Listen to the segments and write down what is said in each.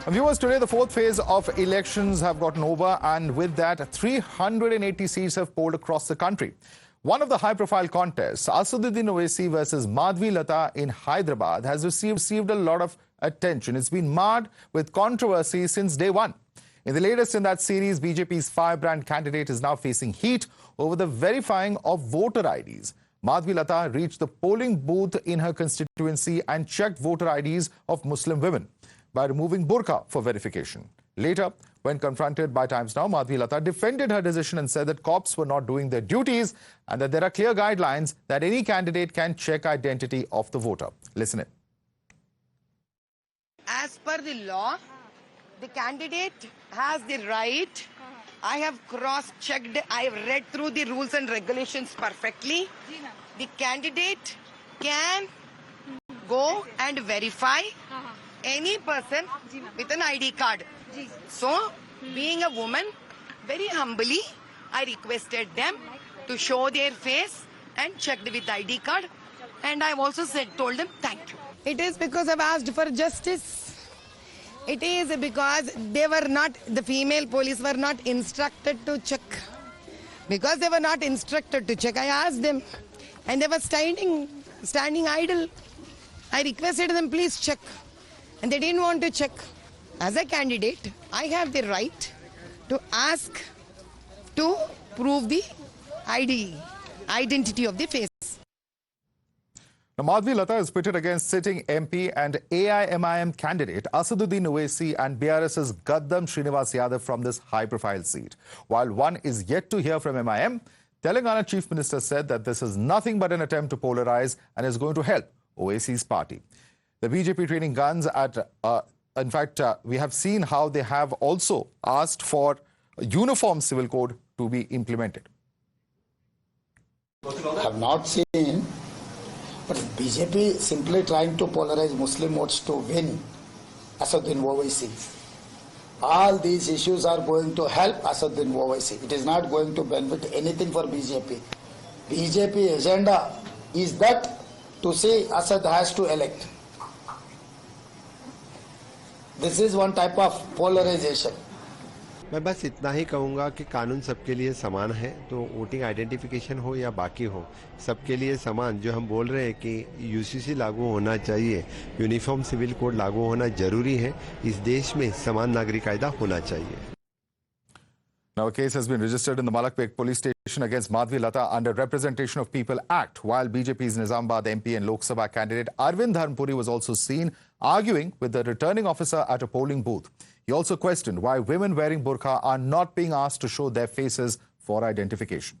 And viewers, today the fourth phase of elections have gotten over, and with that, 380 seats have polled across the country. One of the high-profile contests, Asaduddin Owaisi versus Madhavi Latha in Hyderabad, has received a lot of attention. It's been marred with controversy since day one. In the latest in that series, BJP's firebrand candidate is now facing heat over the verifying of voter IDs. Madhavi Latha reached the polling booth in her constituency and checked voter IDs of Muslim women by removing burqa for verification. Later, when confronted by Times Now, Madhavi Latha defended her decision and said that cops were not doing their duties and that there are clear guidelines that any candidate can check identity of the voter. Listen in. As per the law, the candidate has the right. I have cross-checked, I have read through the rules and regulations perfectly. The candidate can go and verify any person with an ID card. So, being a woman, very humbly, I requested them to show their face and checked with ID card. And I've also told them thank you. It is because I've asked for justice. It is because the female police were not instructed to check. Because they were not instructed to check, I asked them. And they were standing idle. I requested them, please check. And they didn't want to check. As a candidate, I have the right to ask to prove the identity of the face. Now, Madhavi Latha is pitted against sitting MP and AIMIM candidate Asaduddin Owaisi and BRS's Gaddam Srinivas Yadav from this high-profile seat. While one is yet to hear from MIM, Telangana Chief Minister said that this is nothing but an attempt to polarize and is going to help Owaisi's party. The BJP training guns at, in fact, we have seen how they have also asked for a uniform civil code to be implemented. I have not seen, but BJP simply trying to polarize Muslim votes to win Asaduddin Owaisi. All these issues are going to help Asaduddin Owaisi. It is not going to benefit anything for BJP. BJP agenda is that to say Asad has to elect. This is one type of polarization. मैं बस इतना ही कहूँगा कि कानून सबके लिए समान है, तो वोटिंग आइडेंटिफिकेशन हो या बाकी हो, सबके लिए समान। जो हम बोल रहे हैं कि यूसीसी लागू होना चाहिए, यूनिफॉर्म सिविल कोड लागू होना जरूरी है, इस देश में समान नागरिक कायदा होना चाहिए। Now, a case has been registered in the Malakpet police station against Madhavi Latha under Representation of People Act, while BJP's Nizamabad MP and Lok Sabha candidate Arvind Dharmpuri was also seen arguing with the returning officer at a polling booth. He also questioned why women wearing burqa are not being asked to show their faces for identification.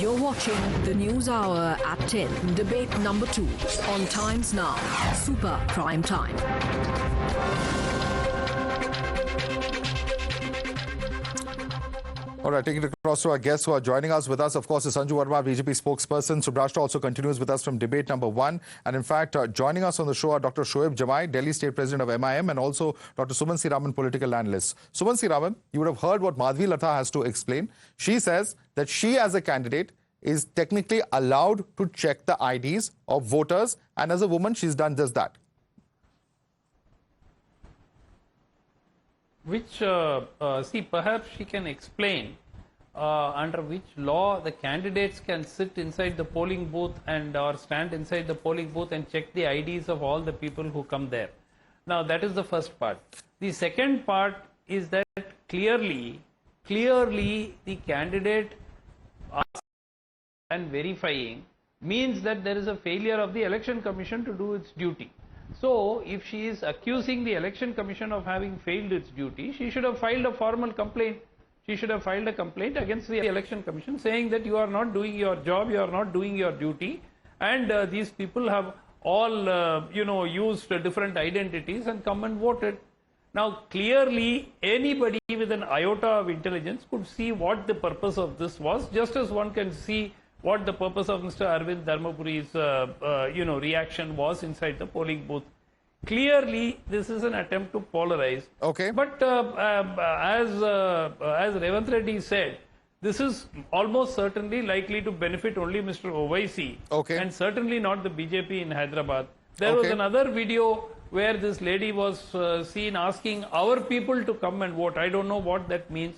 You're watching the News Hour at 10, debate number 2 on Times Now, Super Prime Time. All right, taking it across to our guests who are joining us. With us, of course, is Sanju Verma, BJP spokesperson. Subrashta also continues with us from debate number 1. And in fact, joining us on the show are Dr. Shoaib Jamai, Delhi State President of MIM, and also Dr. Suman Siraman, political analyst. Suman Siraman, you would have heard what Madhavi Latha has to explain. She says that she, as a candidate, is technically allowed to check the IDs of voters. And as a woman, she's done just that. Which, see, perhaps she can explain under which law the candidates can sit inside the polling booth and or stand inside the polling booth and check the IDs of all the people who come there. Now, that is the first part. The second part is that clearly the candidate asking and verifying means that there is a failure of the Election Commission to do its duty. So, if she is accusing the Election Commission of having failed its duty, she should have filed a formal complaint. She should have filed a complaint against the Election Commission saying that you are not doing your job, you are not doing your duty, and these people have all, used different identities and come and voted. Now, clearly, anybody with an iota of intelligence could see what the purpose of this was, just as one can see what the purpose of Mr. Arvind Dharmpuri's, reaction was inside the polling booth. Clearly, this is an attempt to polarize. Okay. But as Revant Reddy said, this is almost certainly likely to benefit only Mr. Owaisi. Okay. And certainly not the BJP in Hyderabad. There was another video where this lady was seen asking our people to come and vote. I don't know what that means.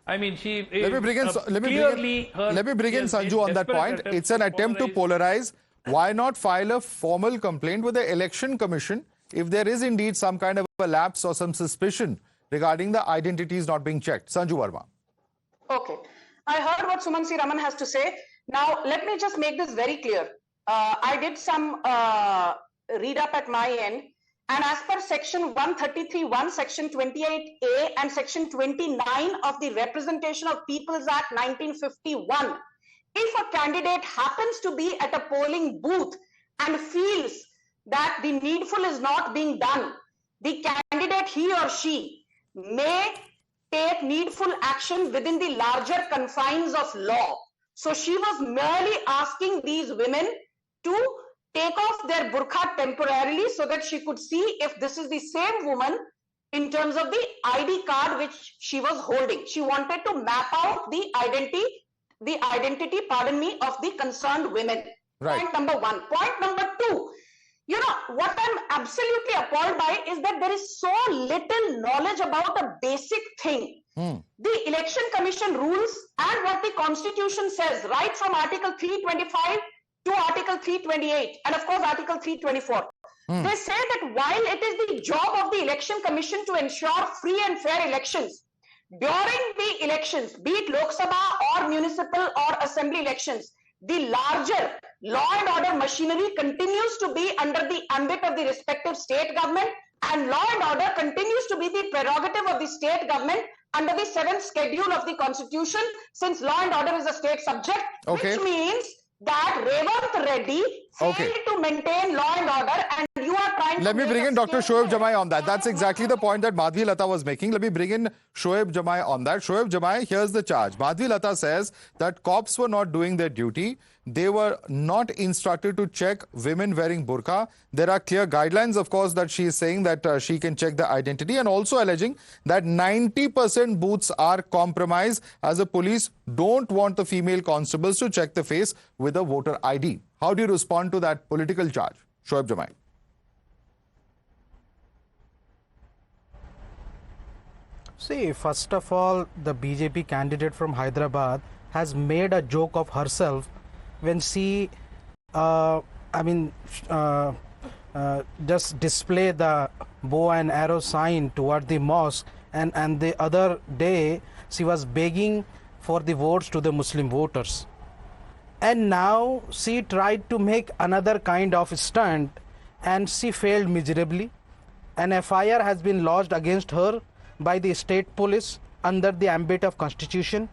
I mean, she let me bring in Sanju on that point. It's an attempt to polarize. Why not file a formal complaint with the Election Commission if there is indeed some kind of a lapse or some suspicion regarding the identities not being checked? Sanju Verma. Okay. I heard what Sumansi Raman has to say. Now, let me just make this very clear. I did some read up at my end, and as per section 133(1), section 28A and section 29 of the Representation of Peoples Act 1951, if a candidate happens to be at a polling booth and feels that the needful is not being done, the candidate, he or she, may take needful action within the larger confines of law. So she was merely asking these women to take off their burqa temporarily so that she could see if this is the same woman in terms of the ID card which she was holding. She wanted to map out the identity, pardon me, of the concerned women. Right. Point number one. Point number two, you know, what I'm absolutely appalled by is that there is so little knowledge about a basic thing. The Election Commission rules and what the Constitution says, right from Article 325 to Article 328 and of course Article 324. They say that while it is the job of the Election Commission to ensure free and fair elections, during the elections, be it Lok Sabha or municipal or assembly elections, the larger law and order machinery continues to be under the ambit of the respective state government, and law and order continues to be the prerogative of the state government under the 7th schedule of the Constitution, since law and order is a state subject, which means that Revant Reddy failed to maintain law and order, and you are trying to... Let me bring in Dr. Shoaib Jamai on that. That's exactly the point that Madhavi Latha was making. Let me bring in Shoaib Jamai on that. Shoaib Jamai, here's the charge. Madhavi Latha says that cops were not doing their duty. They were not instructed to check women wearing burqa. There are clear guidelines, of course, that she is saying that she can check the identity, and also alleging that 90% booths are compromised as the police don't want the female constables to check the face with a voter ID. How do you respond to that political charge? Shoaib Jamai. See, first of all, the BJP candidate from Hyderabad has made a joke of herself when she, just display the bow and arrow sign toward the mosque, and the other day she was begging for the votes to the Muslim voters. And now she tried to make another kind of stunt, and she failed miserably. An FIR has been lodged against her by the state police under the ambit of Constitution.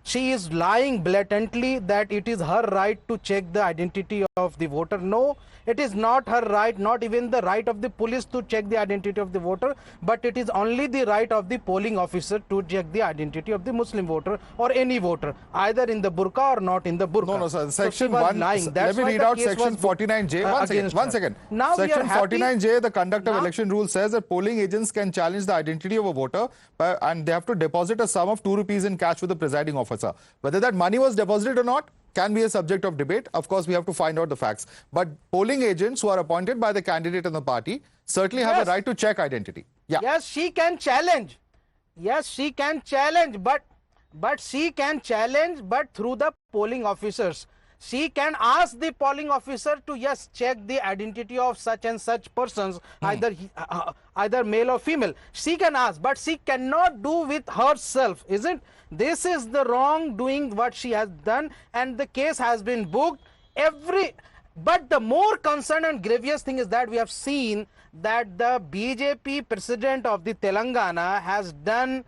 She is lying blatantly that it is her right to check the identity of the voter. No, it is not her right, not even the right of the police to check the identity of the voter, but it is only the right of the polling officer to check the identity of the Muslim voter or any voter, either in the burqa or not in the burqa. No, sir. Section 1, let me read out Section 49J. One second. Now Section 49J, the conduct of election rule says that polling agents can challenge the identity of a voter and they have to deposit a sum of 2 rupees in cash with the presiding officer. Whether that money was deposited or not can be a subject of debate. Of course, we have to find out the facts. But polling agents who are appointed by the candidate and the party certainly have a right to check identity. Yeah. Yes, she can challenge. Yes, she can challenge, but she can challenge, but through the polling officers. She can ask the polling officer to check the identity of such and such persons, either male or female. She can ask, but she cannot do with herself, isn't? This is the wrongdoing what she has done, and the case has been booked. But the more concern and grievous thing is that we have seen that the BJP president of the Telangana has done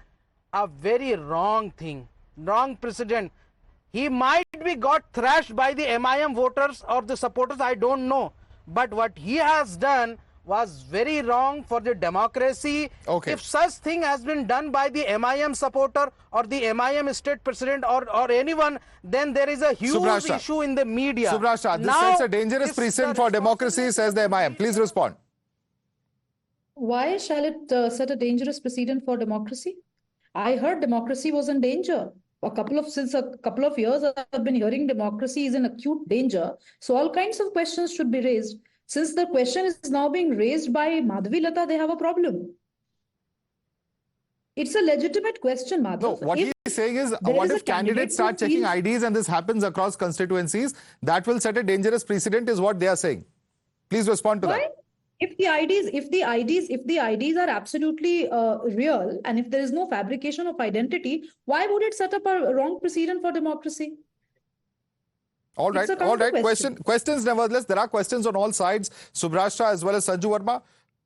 a very wrong thing, wrong precedent. He might be got thrashed by the MIM voters or the supporters, I don't know. But what he has done was very wrong for the democracy. Okay. If such thing has been done by the MIM supporter or the MIM state president or anyone, then there is a huge issue in the media. Subrasha, this sets a dangerous precedent for democracy, says the MIM. Please respond. Why shall it set a dangerous precedent for democracy? I heard democracy was in danger. Since a couple of years, I've been hearing democracy is in acute danger. So all kinds of questions should be raised. Since the question is now being raised by Madhavi Latha, they have a problem. It's a legitimate question, Madhav. No, what he's saying is, what if candidates start checking IDs and this happens across constituencies? That will set a dangerous precedent, is what they are saying. Please respond to that. If the IDs are absolutely real, and if there is no fabrication of identity, why would it set up a wrong precedent for democracy? All right. Questions nevertheless. There are questions on all sides. Subrashta as well as Sanju Verma.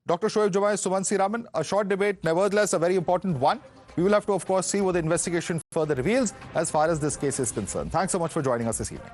Dr. Shoaib Jamai, Suman Siraman. A short debate, nevertheless a very important one. We will have to, of course, see what the investigation further reveals as far as this case is concerned. Thanks so much for joining us this evening.